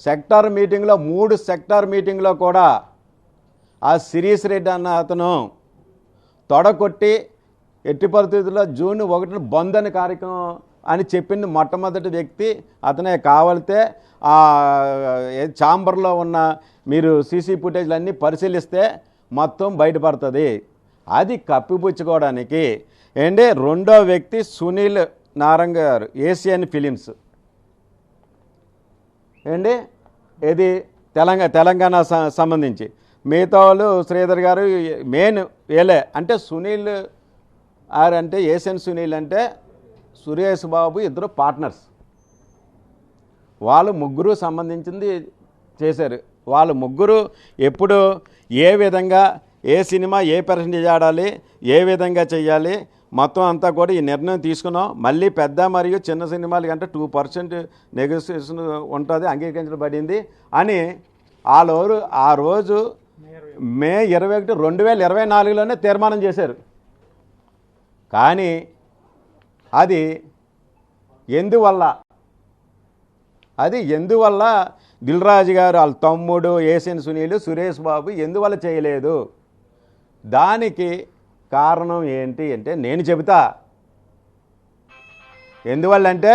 Sector మీటింగ్లో 3 sector మీటింగ్లో కూడా ఆ శిరీష్ రెడ్డి అన్న అతను తొడగొట్టి ఎట్టి పరిస్థితుల్లో జూన్ 1 బంద్ అని కార్యక్రమం అని చెప్పింది మొట్టమొదటి వ్యక్తి అతనే. కావాలితే ఆ ఛాంబర్లో ఉన్న మీరు సీసీ ఫుటేజ్లు అన్నీ పరిశీలిస్తే మొత్తం బయటపడుతుంది. అది కప్పిపుచ్చుకోవడానికి ఏంటి రెండో వ్యక్తి సునీల్ నారంగ గారు, ఏషియన్ ఫిలిమ్స్ ఏంటి ఇది తెలంగాణ సంబంధించి. మిగతా వాళ్ళు శ్రీధర్ గారు మెయిన్ వేలే. అంటే సునీల్ అంటే ఏషియన్ సునీల్ అంటే సురేష్ బాబు ఇద్దరు పార్ట్నర్స్. వాళ్ళు ముగ్గురు సంబంధించింది చేశారు. వాళ్ళు ముగ్గురు ఎప్పుడు ఏ విధంగా ఏ సినిమా ఏ పర్సెంటేజ్ ఆడాలి, ఏ విధంగా చెయ్యాలి మొత్తం అంతా కూడా ఈ నిర్ణయం తీసుకున్నాం. మళ్ళీ పెద్ద మరియు చిన్న సినిమాల కంటే 2% నెగోసియేషన్ ఉంటుంది, అంగీకరించబడింది అని ఆ రోజు మే 21, 2024లోనే తీర్మానం చేశారు. కానీ అది ఎందువల్ల దిల్ రాజు గారు వాళ్ళ తమ్ముడు ఏషియన్ సునీల్ సురేష్ బాబు ఎందువల్ల చేయలేదు, దానికి కారణం ఏంటి అంటే నేను చెబుతా. ఎందువల్లంటే